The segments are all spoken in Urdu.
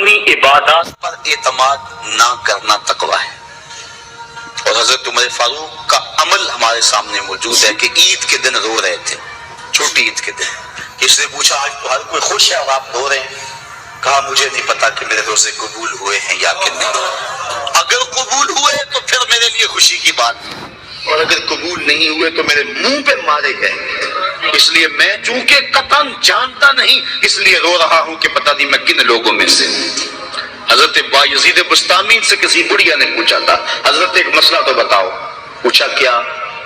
اپنی عبادات پر اعتماد نہ کرنا تقویٰ ہے۔ اور حضرت عمر فاروق کا عمل ہمارے سامنے موجود ہے کہ عید کے دن رو رہے تھے، چھوٹی عید کے دن۔ کسی نے پوچھا آج تو ہر کوئی خوش ہے اور آپ رو رہے ہیں؟ کہا مجھے نہیں پتا کہ میرے روزے قبول ہوئے ہیں یا کہ نہیں۔ اگر قبول ہوئے تو پھر میرے لیے خوشی کی بات، اور اگر قبول نہیں ہوئے تو میرے منہ پہ مارے گئے۔ اس لیے میں چونکہ قطعاً جانتا نہیں، اس لیے رو رہا ہوں کہ پتہ نہیں میں کن لوگوں میں سے ہوں۔ حضرت بایزید بستامی سے کسی بڑھیا نے پوچھا تھا، حضرت ایک مسئلہ تو بتاؤ۔ پوچھا کیا؟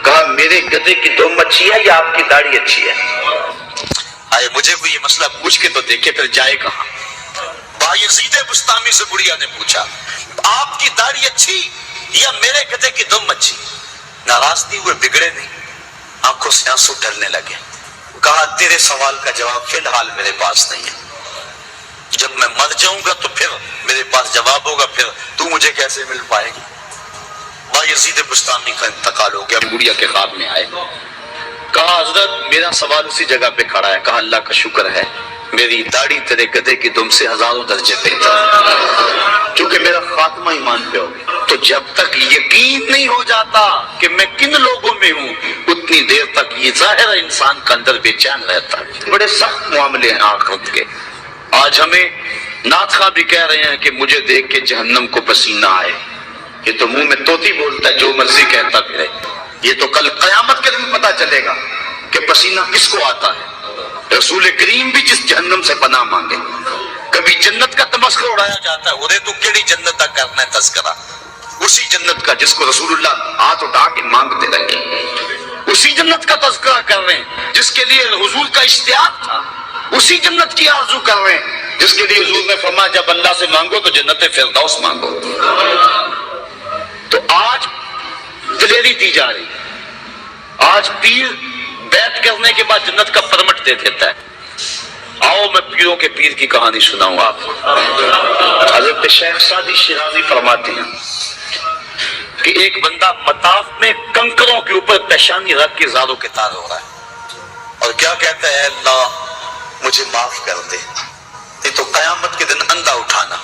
کہا میرے گدھے کی دم اچھی ہے یا آپ کی داڑھی اچھی ہے؟ آئے مجھے کوئی یہ مسئلہ پوچھ کے تو دیکھے پھر جائے کہاں۔ بایزید بستامی سے بڑھیا نے پوچھا آپ کی داڑھی اچھی یا میرے گدھے کی دم اچھی؟ ناراض نہیں ہوئے، بگڑے نہیں، آنکھوں سے آنسو ڈھلنے لگے۔ کہا تیرے سوال کا جواب فی الحال میرے پاس نہیں ہے، جب میں مر جاؤں گا تو پھر میرے پاس جواب ہوگا، پھر تو مجھے کیسے مل پائے گی۔ بایزید بستامی کا انتقال ہو گیا، بڑھیا کے خواب میں آئے۔ کہا حضرت میرا سوال اسی جگہ پہ کھڑا ہے۔ کہا اللہ کا شکر ہے میری داڑھی تیرے گدھے کی دم سے ہزاروں درجے بہتر ہے، کیونکہ میرا خاتمہ ایمان پہ ہو گیا۔ تو جب تک یقین نہیں ہو جاتا کہ میں کن لوگوں میں ہوں، اتنی دیر تک یہ ظاہر انسان کا اندر بے چین رہتا ہے۔ بڑے سخت معاملے ہیں آخرت کے۔ آج ہمیں نعت خواہ بھی کہہ رہے ہیں کہ مجھے دیکھ کے جہنم کو پسینہ آئے۔ یہ تو منہ میں طوطی بولتا ہے، جو مرضی کہتا پھرے۔ یہ تو کل قیامت کے دن پتہ چلے گا کہ پسینہ کس کو آتا ہے۔ رسول کریم بھی جس جہنم سے پناہ مانگے۔ کبھی جنت کا تمسخر اڑایا جاتا ہے، وہ تو کیڑی جنت کا کرنا ہے تذکرہ، اسی جنت کا جس کو رسول اللہ ہاتھ اٹھا کے مانگتے رہے، اسی جنت کا تذکرہ کر رہے ہیں جس کے لیے حضور کا اشتیاق تھا، اسی جنت کی آرزو کر رہے ہیں جس کے لیے حضور نے فرمایا جب اللہ سے مانگو تو جنت فردوس مانگو۔ تو آج دلیری دی جا رہی ہے، آج پیر بیعت کرنے کے بعد جنت کا پرمٹ دے دیتا ہے۔ آؤ میں پیروں کے پیر کی کہانی سناؤں آپ کو۔ حضرت شیخ سعدی شیرازی فرماتے ہیں کہ ایک بندہ مطاف میں کنکروں کے اوپر پیشانی رکھ کے زاروں کے تار ہو رہا ہے، اور کیا کہتا ہے اللہ مجھے معاف کر دے، یہ تو قیامت کے دن اندھا اٹھانا،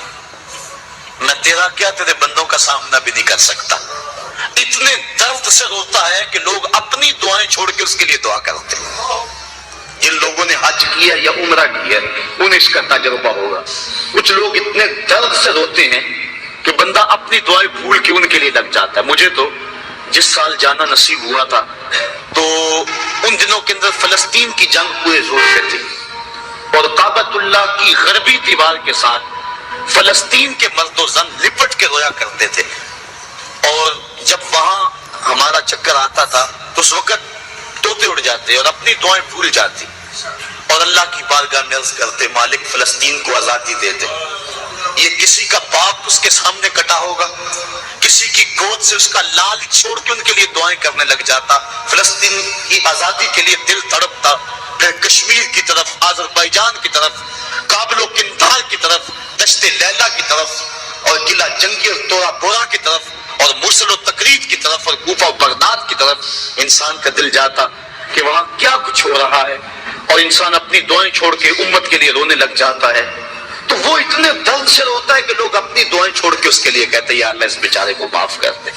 میں تیرا کیا تیرے بندوں کا سامنا بھی نہیں کر سکتا۔ اتنے درد سے روتا ہے کہ لوگ اپنی دعائیں چھوڑ کے اس کے لیے دعا کرتے ہیں۔ جن لوگوں نے حج کیا یا عمرہ کیا انہیں اس کا تجربہ ہوگا۔ کچھ لوگ اتنے درد سے روتے ہیں کہ بندہ اپنی دعائیں بھول کے ان کے لیے لگ جاتا ہے۔ مجھے تو جس سال جانا نصیب ہوا تھا تو ان دنوں کے اندر فلسطین کی جنگ پورے زور پہ تھی، اور کعبۃ اللہ کی غربی دیوار کے ساتھ فلسطین کے مرد و زن لپٹ کے رویا کرتے تھے، اور جب وہاں ہمارا چکر آتا تھا تو اس وقت طوطے اڑ جاتے اور اپنی دعائیں بھول جاتی، اور اللہ کی بارگاہ میں عرض کرتے مالک فلسطین کو آزادی دے دے۔ یہ کسی کا باپ اس کے سامنے کٹا ہوگا، کسی کی گود سے اس کا لال چھوڑ کے ان کے لیے دعائیں کرنے لگ جاتا، فلسطین کی آزادی کے لیے دل تڑپتا، پھر کشمیر کی طرف، آذربائیجان کی طرف، کابل و قندھار کی طرف، دشت لیلا کی طرف، اور قلعہ جنگی اور تورا بورا کی طرف، اور موصل و تقریب کی طرف، اور کوفہ و بغداد کی طرف انسان کا دل جاتا کہ وہاں کیا کچھ ہو رہا ہے، اور انسان اپنی دعائیں چھوڑ کے امت کے لیے رونے لگ جاتا ہے۔ تو وہ اتنے درد سے روتا ہے کہ لوگ اپنی دعائیں چھوڑ کے اس کے لیے کہتے ہیں یا اللہ اس بیچارے کو معاف کر دے۔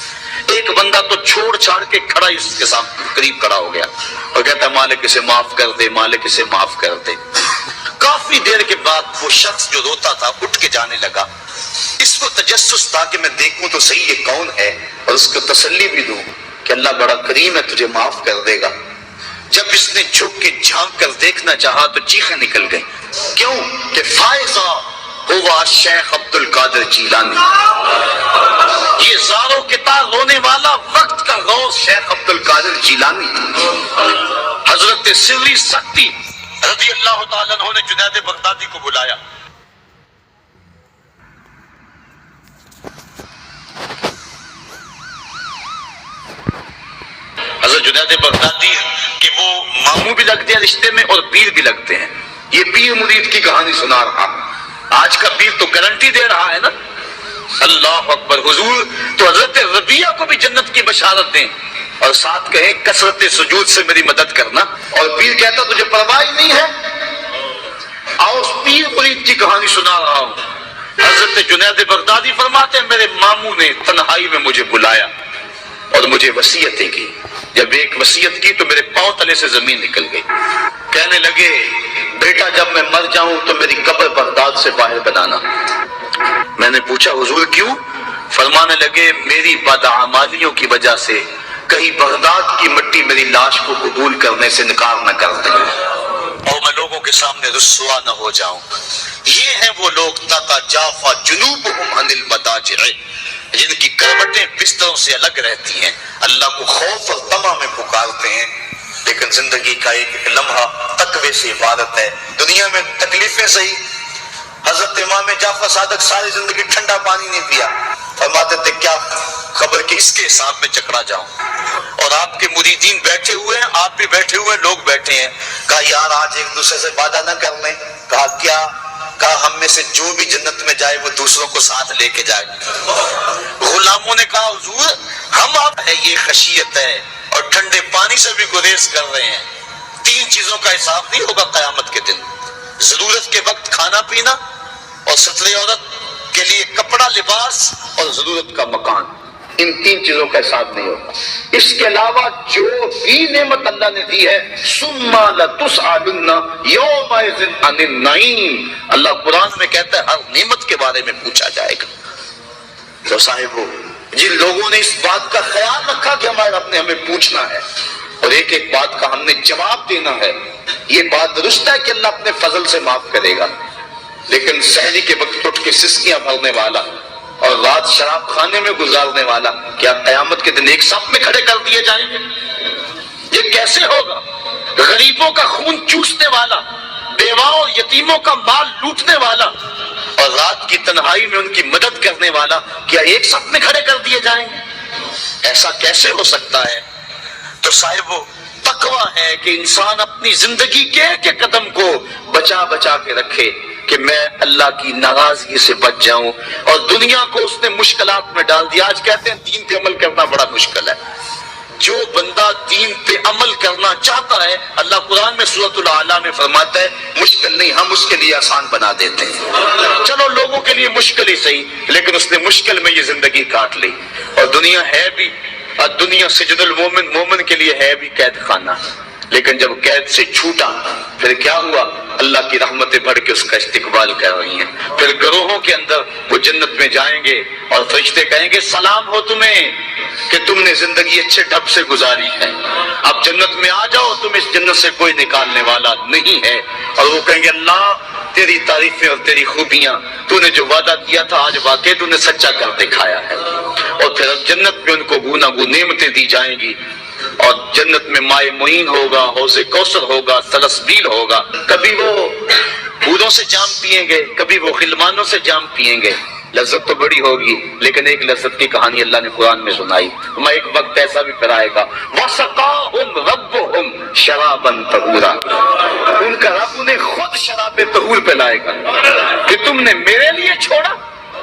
ایک بندہ تو چھوڑ چھاڑ کے کھڑا ہی اس کے سامنے قریب کھڑا ہو گیا اور کہتا ہے مالک اسے معاف کر دے، مالک اسے معاف کر دے۔ کافی دیر کے بعد وہ شخص جو روتا تھا اٹھ کے جانے لگا۔ اس کو تجسس تھا کہ میں دیکھوں تو صحیح یہ کون ہے اور اس کو تسلی بھی دوں کہ اللہ بڑا کریم ہے، تجھے معاف کر دے گا۔ جب اس نے جھک کے جھانک کر دیکھنا چاہا تو چیخیں نکل گئیں۔ کیوں؟ کہ فائزہ ہوا شیخ عبد القادر جیلانی، یہ زاروں کے تار رونے والا وقت کا غوث شیخ عبد القادر جیلانی۔ حضرت سری سکتی رضی اللہ تعالیٰ عنہ نے جنید بغدادی کو بلایا۔ حضرت جنید بغدادی کہ وہ ماموں بھی لگتے ہیں رشتے میں اور پیر بھی لگتے ہیں۔ یہ پیر مرید کی کہانی سنا رہا، آج کا پیر تو گارنٹی دے رہا ہے نا، اللہ اکبر۔ حضور تو حضرت ربیعہ کو بھی جنت کی بشارت دیں اور ساتھ کہیں کثرت سجود سے میری مدد کرنا، اور پیر کہتا تجھے پرواہ نہیں ہے۔ آؤ اس پیر مرید کی کہانی سنا رہا ہوں۔ حضرت جنید بغدادی فرماتے ہیں میرے ماموں نے تنہائی میں مجھے بلایا اور مجھے وصیتیں کی. جب ایک وصیت کی تو میرے پاؤں تلے سے زمین نکل گئی. کہنے لگے بیٹا جب میں مر جاؤں تو میری قبر بغداد سے باہر بنانا. میں نے پوچھا حضور کیوں؟ فرمانے لگے میری بدعمالیوں کی وجہ سے کہیں بغداد کی مٹی میری لاش کو قبول کرنے سے انکار نہ کر دے اور میں لوگوں کے سامنے رسوا نہ ہو جاؤں. یہ ہیں وہ لوگ تتجافا جنوبہم عن المضاجع، جن کی کروٹیں بستروں سے الگ رہتی ہیں، اللہ کو خوف اور طمع میں پکارتے ہیں، لیکن زندگی کا ایک ایک لمحہ تقوی سے عبادت ہے. دنیا میں تکلیفیں صحیح. حضرت امام جعفر صادق ساری زندگی ٹھنڈا پانی نہیں پیا، فرماتے تھے کیا خبر کہ اس کے حساب میں چکرا جاؤں. اور آپ کے مریدین بیٹھے ہوئے ہیں، آپ بھی بیٹھے ہوئے ہیں، لوگ بیٹھے ہیں. کہا یار آج ایک دوسرے سے وعدہ نہ کر لیں. کہا کیا؟ کہا ہم میں سے جو بھی جنت میں جائے وہ دوسروں کو ساتھ لے کے جائے. غلاموں نے کہا حضور ہم آپ ہے، یہ خشیت ہے اور ٹھنڈے پانی سے بھی گریز کر رہے ہیں. 3 چیزوں کا حساب نہیں ہوگا قیامت کے دن: ضرورت کے وقت کھانا پینا، اور ستر عورت کے لیے کپڑا لباس، اور ضرورت کا مکان. ان 3 چیزوں کا حساب نہیں ہوگا. اس کے علاوہ جو بھی نعمت اللہ نے دی ہے ثم لتسألن یومئذ عن النعیم، اللہ قرآن میں کہتا ہے ہر نعمت کے بارے میں پوچھا جائے گا. تو صاحبو جن لوگوں نے اس بات کا خیال رکھا کہ ہمیں پوچھنا ہے اور ایک ایک بات کا ہم نے جواب دینا ہے، یہ بات درست ہے کہ اللہ اپنے فضل سے معاف کرے گا. لیکن سحری کے وقت اٹھ کے سسکیاں بھرنے والا اور رات شراب خانے میں گزارنے والا کیا قیامت کے دن ایک صف میں کھڑے کر دیے جائیں گے؟ یہ کیسے ہوگا؟ غریبوں کا خون چوسنے والا، بیواؤں اور یتیموں کا مال لوٹنے والا اور رات کی تنہائی میں ان کی مدد کرنے والا کیا ایک صف میں کھڑے کر دیے جائیں گے؟ ایسا کیسے ہو سکتا ہے؟ تو صاحبو تقویٰ ہے کہ انسان اپنی زندگی کے ایک قدم کو بچا بچا کے رکھے کہ میں اللہ کی ناراضگی سے بچ جاؤں. اور دنیا کو اس نے مشکلات میں ڈال دیا. آج کہتے ہیں دین پہ عمل کرنا بڑا مشکل ہے. جو بندہ دین پہ عمل کرنا چاہتا ہے اللہ قرآن میں سورۃ الاعلیٰ میں فرماتا ہے مشکل نہیں، ہم اس کے لیے آسان بنا دیتے ہیں. چلو لوگوں کے لیے مشکل ہی صحیح، لیکن اس نے مشکل میں یہ زندگی کاٹ لی. اور دنیا ہے بھی، دنیا سجن المومن، مومن کے لیے ہے بھی قید خانہ. لیکن جب قید سے چھوٹا پھر کیا ہوا؟ اللہ کی رحمتیں بڑھ کے اس کا استقبال کر رہی ہیں. پھر گروہوں کے اندر وہ جنت میں جائیں گے اور فرشتے کہیں گے سلام ہو تمہیں کہ تم نے زندگی اچھے ڈھب سے گزاری ہے، اب جنت میں آ جاؤ، تم اس جنت سے کوئی نکالنے والا نہیں ہے. اور وہ کہیں گے اللہ تیری تعریفیں اور تیری خوبیاں، تو نے جو وعدہ کیا تھا آج واقعی تو نے سچا کر دکھایا ہے. اور پھر جنت میں ان کو گوناگون نعمتیں دی جائیں گی اور جنت میں مائے معین ہوگا، حوض کوثر ہوگا، سلسبیل ہوگا. کبھی وہ دودھوں سے جام پیئیں گے، کبھی وہ غلمانوں سے جام پیئیں گے. لذت تو بڑی ہوگی، لیکن ایک لذت کی کہانی اللہ نے قرآن میں سنائی. میں ایک وقت ایسا بھی کرائے گا وَسَقَاهُمْ رَبُّهُمْ شَرَابًا طَهُورًا، ان کا رب انہیں خود شراب طہور پلائے گا کہ تم نے میرے لیے چھوڑا،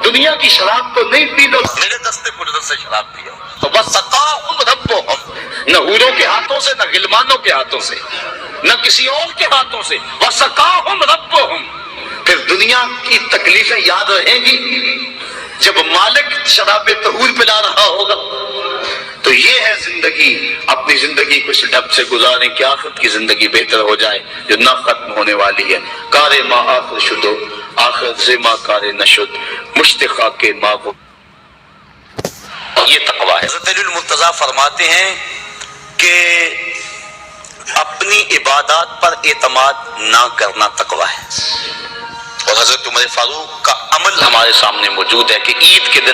دنیا کی شراب تو نہیں پی دو، میرے دستے قدرت سے شراب پیو. تو وَسَقَاهُمْ رَبُّهُمْ، نہ حوروں کے ہاتھوں سے، نہ غلمانوں کے ہاتھوں سے، نہ کسی اور کے ہاتھوں سے. وَسَقَاهُمْ رَبُّهُمْ. پھر دنیا کی تکلیفیں یاد رہیں گی جب مالک شراب طہور پلا رہا ہوگا. تو یہ ہے زندگی. اپنی زندگی کو اس ڈھب سے گزاریں کہ آخرت کی زندگی بہتر ہو جائے جو نہ ختم ہونے والی ہے. کار ما آخر شدو آخرت سے ما کار نشد مشتقہ کے ماں کو. یہ تقویٰ ہے. حضرت علی المرتضیٰ فرماتے ہیں کہ اپنی عبادات پر اعتماد نہ کرنا تقویٰ ہے. اور حضرت عمر فاروق کا عمل ہمارے سامنے موجود ہے کہ عید کے دن